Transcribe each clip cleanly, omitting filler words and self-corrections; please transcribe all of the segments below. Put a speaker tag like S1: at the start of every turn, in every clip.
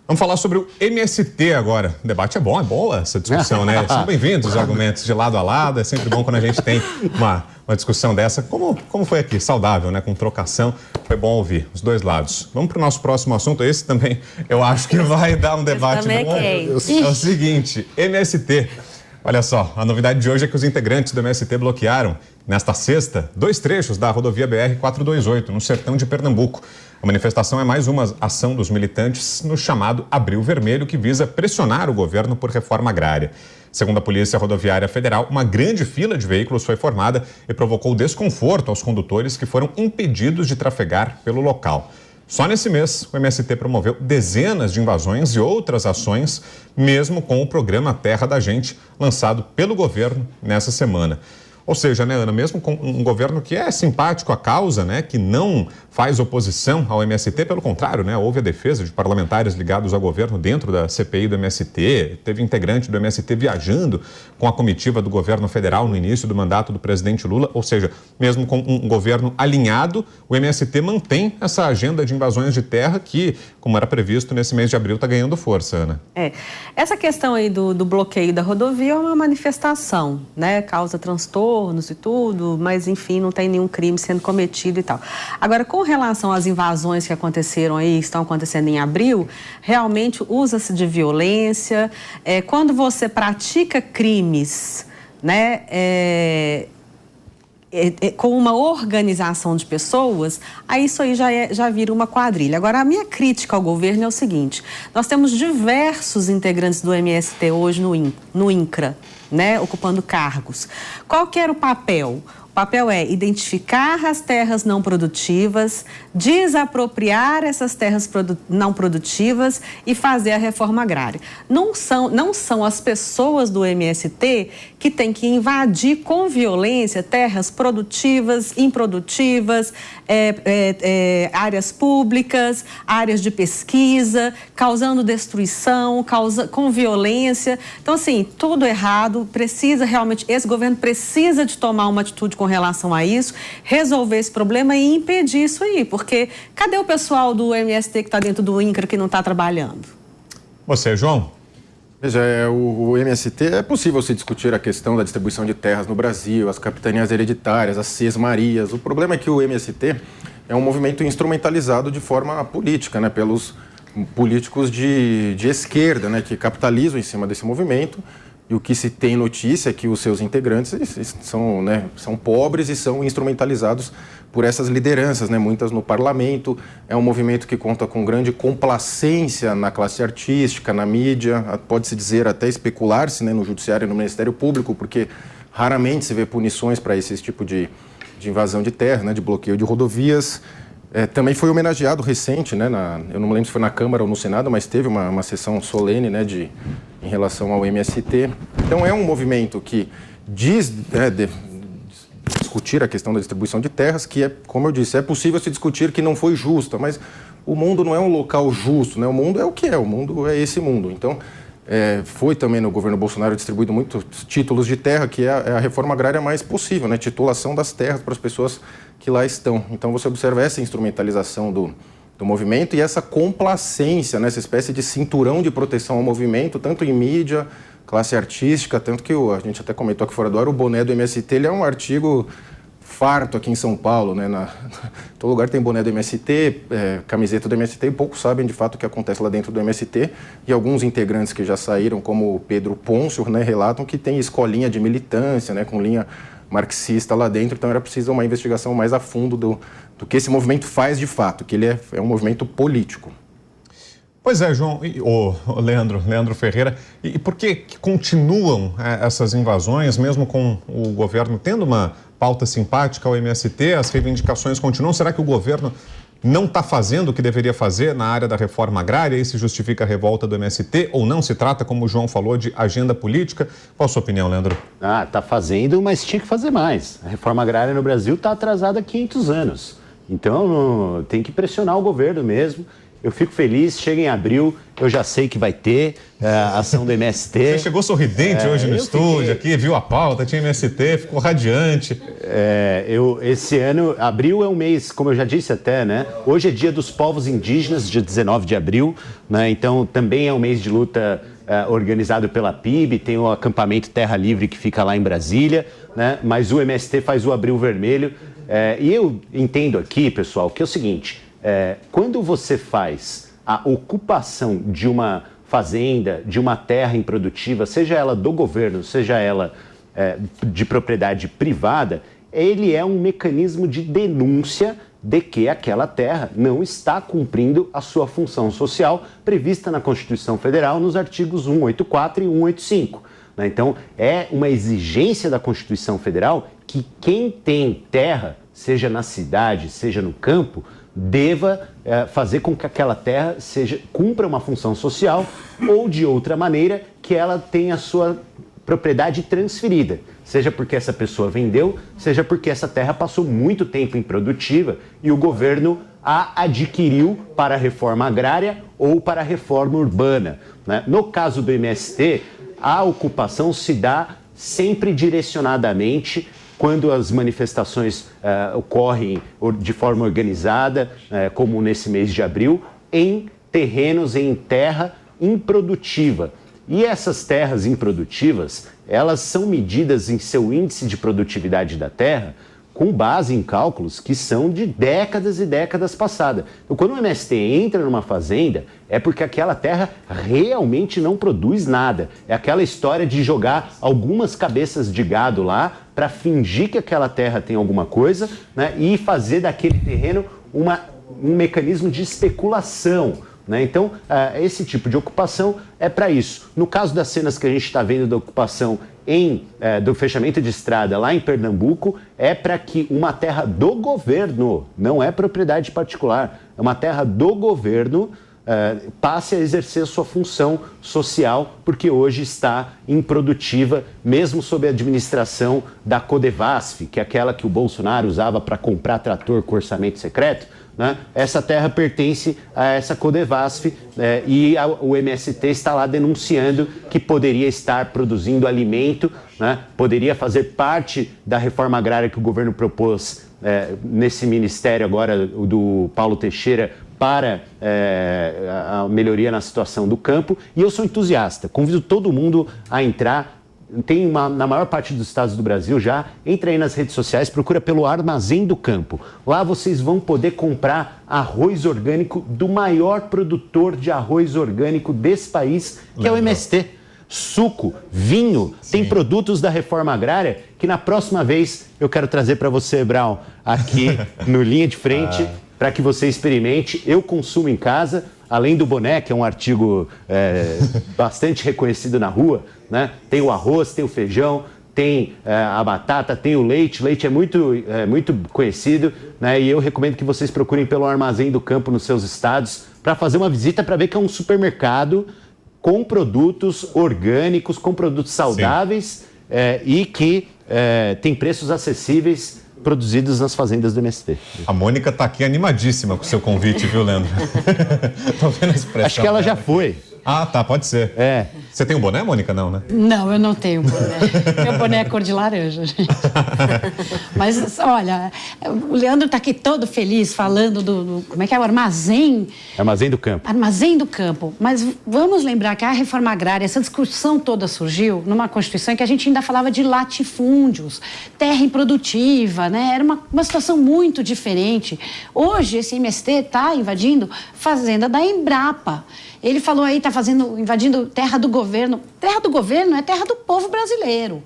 S1: Vamos falar sobre o MST agora. O debate é boa essa discussão, né? São bem-vindos os argumentos de lado a lado. É sempre bom quando a gente tem uma discussão dessa. Como foi aqui? Saudável, né? Com trocação. Foi bom ouvir os dois lados. Vamos para o nosso próximo assunto. Esse também eu acho que vai dar um debate bom. É o seguinte, MST. Olha só, a novidade de hoje é que os integrantes do MST bloquearam, nesta sexta, 2 trechos da rodovia BR-428, no sertão de Pernambuco. A manifestação é mais uma ação dos militantes no chamado Abril Vermelho, que visa pressionar o governo por reforma agrária. Segundo a Polícia Rodoviária Federal, uma grande fila de veículos foi formada e provocou desconforto aos condutores que foram impedidos de trafegar pelo local. Só nesse mês, o MST promoveu dezenas de invasões e outras ações, mesmo com o programa Terra da Gente, lançado pelo governo nessa semana. Ou seja, né, Ana, mesmo com um governo que é simpático à causa, né, que não faz oposição ao MST, pelo contrário, né, houve a defesa de parlamentares ligados ao governo dentro da CPI do MST, teve integrante do MST viajando com a comitiva do governo federal no início do mandato do presidente Lula, ou seja, mesmo com um governo alinhado, o MST mantém essa agenda de invasões de terra que, como era previsto nesse mês de abril, está ganhando força, Ana.
S2: Essa questão aí do bloqueio da rodovia é uma manifestação, né, causa transtornos e tudo, mas enfim, não tem nenhum crime sendo cometido e tal. Agora, com relação às invasões que aconteceram aí, estão acontecendo em abril, realmente usa-se de violência. Quando você pratica crimes, né, com uma organização de pessoas, aí isso aí já vira uma quadrilha. Agora, a minha crítica ao governo é o seguinte: nós temos diversos integrantes do MST hoje no INCRA, né, ocupando cargos. Qual que era o papel? O papel é identificar as terras não produtivas, desapropriar essas terras não produtivas e fazer a reforma agrária. Não são as pessoas do MST que têm que invadir com violência terras produtivas, improdutivas, áreas públicas, áreas de pesquisa, causando destruição, com violência. Então, assim, tudo errado. Esse governo precisa de tomar uma atitude com relação a isso, resolver esse problema e impedir isso aí, porque cadê o pessoal do MST que está dentro do INCRA que não está trabalhando?
S1: Você, João?
S3: Veja, o MST, é possível se discutir a questão da distribuição de terras no Brasil, as capitanias hereditárias, as sesmarias. O problema é que o MST é um movimento instrumentalizado de forma política, né, pelos políticos de esquerda, né, que capitalizam em cima desse movimento. E o que se tem notícia é que os seus integrantes são pobres e são instrumentalizados por essas lideranças, né? Muitas no parlamento. É um movimento que conta com grande complacência na classe artística, na mídia, pode-se dizer até especular-se, né, no judiciário e no Ministério Público, porque raramente se vê punições para esse tipo de invasão de terra, né, de bloqueio de rodovias. Também foi homenageado recente, né, eu não me lembro se foi na Câmara ou no Senado, mas teve uma sessão solene, né, em relação ao MST. Então é um movimento que diz discutir a questão da distribuição de terras, que como eu disse, é possível se discutir que não foi justa, mas o mundo não é um local justo, né? O mundo é o que é, o mundo é esse mundo. Então foi também no governo Bolsonaro distribuído muitos títulos de terra, que é a reforma agrária mais possível, né? Titulação das terras para as pessoas que lá estão. Então você observa essa instrumentalização do movimento e essa complacência, né? Essa espécie de cinturão de proteção ao movimento, tanto em mídia, classe artística, tanto que a gente até comentou aqui fora do ar, o boné do MST, ele é um artigo farto aqui em São Paulo, né? Todo lugar tem boné do MST, camiseta do MST, e poucos sabem de fato o que acontece lá dentro do MST. E alguns integrantes que já saíram, como o Pedro Pôncio, né, relatam que tem escolinha de militância, né, com linha marxista lá dentro. Então era preciso uma investigação mais a fundo do que esse movimento faz de fato, que ele é um movimento político.
S1: Pois é, João, Leandro Ferreira, e por que continuam essas invasões, mesmo com o governo tendo uma pauta simpática ao MST, as reivindicações continuam? Será que o governo não está fazendo o que deveria fazer na área da reforma agrária? Isso justifica a revolta do MST ou não? Se trata, como o João falou, de agenda política? Qual a sua opinião, Leandro?
S4: Está fazendo, mas tinha que fazer mais. A reforma agrária no Brasil está atrasada há 500 anos. Então, tem que pressionar o governo mesmo. Eu fico feliz, chega em abril, eu já sei que vai ter ação do MST.
S1: Você chegou sorridente hoje no estúdio, aqui, viu a pauta, tinha MST, ficou radiante.
S4: Esse ano, abril é um mês, como eu já disse até, né? Hoje é dia dos povos indígenas, dia 19 de abril, né? Então também é um mês de luta organizado pela PIB, tem o acampamento Terra Livre que fica lá em Brasília, né? Mas o MST faz o Abril Vermelho. E eu entendo aqui, pessoal, que é o seguinte, quando você faz a ocupação de uma fazenda, de uma terra improdutiva, seja ela do governo, seja ela de propriedade privada, ele é um mecanismo de denúncia de que aquela terra não está cumprindo a sua função social prevista na Constituição Federal nos artigos 184 e 185. Então, é uma exigência da Constituição Federal que quem tem terra, seja na cidade, seja no campo, deva fazer com que aquela terra cumpra uma função social ou, de outra maneira, que ela tenha a sua propriedade transferida, seja porque essa pessoa vendeu, seja porque essa terra passou muito tempo improdutiva e o governo a adquiriu para a reforma agrária ou para a reforma urbana, né? No caso do MST, a ocupação se dá sempre direcionadamente quando as manifestações ocorrem de forma organizada, como nesse mês de abril, em terrenos, em terra improdutiva. E essas terras improdutivas, elas são medidas em seu índice de produtividade da terra com base em cálculos que são de décadas e décadas passadas. Então, quando o MST entra numa fazenda, é porque aquela terra realmente não produz nada. É aquela história de jogar algumas cabeças de gado lá para fingir que aquela terra tem alguma coisa, né, e fazer daquele terreno um mecanismo de especulação. Então, esse tipo de ocupação é para isso. No caso das cenas que a gente está vendo da ocupação do fechamento de estrada lá em Pernambuco, é para que uma terra do governo, não é propriedade particular, é uma terra do governo, passe a exercer sua função social, porque hoje está improdutiva, mesmo sob a administração da Codevasf, que é aquela que o Bolsonaro usava para comprar trator com orçamento secreto. Né? Essa terra pertence a essa Codevasf e o MST está lá denunciando que poderia estar produzindo alimento, né? Poderia fazer parte da reforma agrária que o governo propôs nesse ministério agora do Paulo Teixeira para a melhoria na situação do campo. E eu sou entusiasta, convido todo mundo a entrar. Tem na maior parte dos estados do Brasil já, entra aí nas redes sociais, procura pelo Armazém do Campo. Lá vocês vão poder comprar arroz orgânico do maior produtor de arroz orgânico desse país, que é o MST. Suco, vinho, tem produtos da reforma agrária que na próxima vez eu quero trazer para você, Brown, aqui no Linha de Frente, para que você experimente. Eu consumo em casa. Além do boné, que é um artigo bastante reconhecido na rua, né? Tem o arroz, tem o feijão, tem a batata, tem o leite. O leite é muito conhecido, né? E eu recomendo que vocês procurem pelo Armazém do Campo nos seus estados para fazer uma visita, para ver que é um supermercado com produtos orgânicos, com produtos saudáveis e que tem preços acessíveis, produzidos nas fazendas do MST.
S1: A Mônica está aqui animadíssima com o seu convite, viu, Leandro? Tô vendo a expressão.
S4: Acho que ela já foi.
S1: Ah, tá, pode ser. Você tem um boné, Mônica? Não, né?
S5: Não, eu não tenho boné. Meu boné é cor de laranja, gente. Mas, olha, o Leandro está aqui todo feliz falando como é que é o armazém?
S4: Armazém do Campo.
S5: Armazém do Campo. Mas vamos lembrar que a reforma agrária, essa discussão toda surgiu numa Constituição em que a gente ainda falava de latifúndios, terra improdutiva, né? Era uma situação muito diferente. Hoje, esse MST está invadindo fazenda da Embrapa. Ele falou aí, está invadindo terra do governo. Terra do governo é terra do povo brasileiro.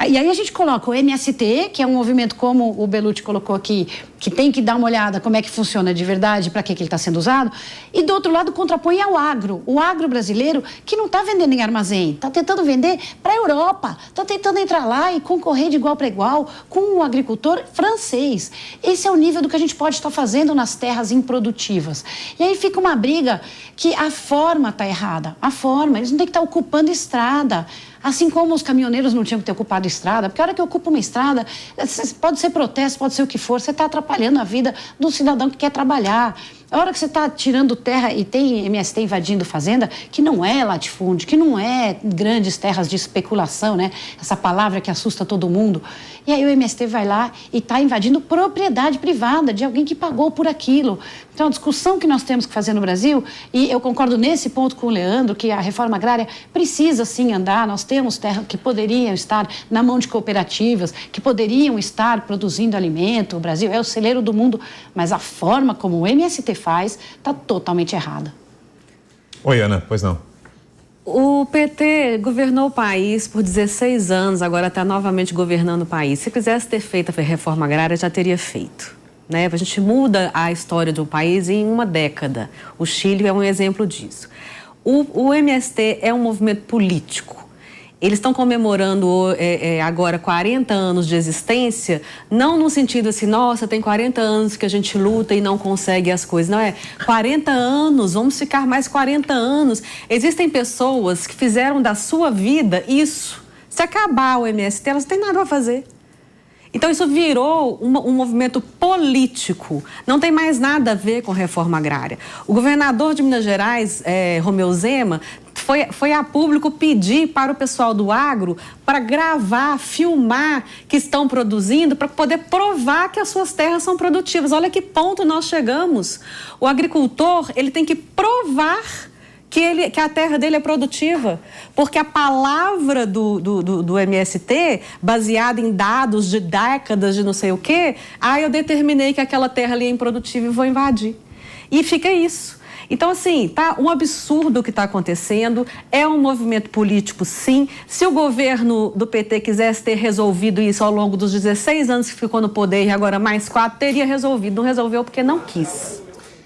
S5: E aí a gente coloca o MST, que é um movimento, como o Bellucci colocou aqui, que tem que dar uma olhada como é que funciona de verdade, para que ele está sendo usado, e do outro lado contrapõe ao agro, o agro brasileiro, que não está vendendo em armazém, está tentando vender para a Europa, está tentando entrar lá e concorrer de igual para igual com o agricultor francês. Esse é o nível do que a gente pode estar fazendo nas terras improdutivas. E aí fica uma briga que a forma está errada, eles não têm que estar ocupando estrada. Assim como os caminhoneiros não tinham que ter ocupado estrada, porque a hora que ocupa uma estrada, pode ser protesto, pode ser o que for, você está atrapalhando a vida do cidadão que quer trabalhar. A hora que você está tirando terra e tem MST invadindo fazenda, que não é latifúndio, que não é grandes terras de especulação, né? Essa palavra que assusta todo mundo. E aí o MST vai lá e está invadindo propriedade privada de alguém que pagou por aquilo. Então, a discussão que nós temos que fazer no Brasil, e eu concordo nesse ponto com o Leandro, que a reforma agrária precisa sim andar. Nós temos terras que poderiam estar na mão de cooperativas, que poderiam estar produzindo alimento. O Brasil é o celeiro do mundo, mas a forma como o MST faz está totalmente errada.
S1: Oi, Ana, pois não.
S2: O PT governou o país por 16 anos, agora está novamente governando o país. Se quisesse ter feito a reforma agrária, já teria feito. Né? A gente muda a história de um país em uma década. O Chile é um exemplo disso. O MST é um movimento político. Eles estão comemorando agora 40 anos de existência, não no sentido assim, nossa, tem 40 anos que a gente luta e não consegue as coisas. Não, é 40 anos, vamos ficar mais 40 anos. Existem pessoas que fizeram da sua vida isso. Se acabar o MST, elas não têm nada a fazer. Então, isso virou um movimento político, não tem mais nada a ver com reforma agrária. O governador de Minas Gerais, Romeu Zema, foi a público pedir para o pessoal do agro para gravar, filmar que estão produzindo, para poder provar que as suas terras são produtivas. Olha que ponto nós chegamos. O agricultor, ele tem que provar que a terra dele é produtiva, porque a palavra do MST, baseada em dados de décadas de não sei o quê, eu determinei que aquela terra ali é improdutiva e vou invadir. E fica isso. Então, assim, tá um absurdo o que está acontecendo, é um movimento político, sim. Se o governo do PT quisesse ter resolvido isso ao longo dos 16 anos que ficou no poder e agora mais 4, teria resolvido. Não resolveu porque não quis.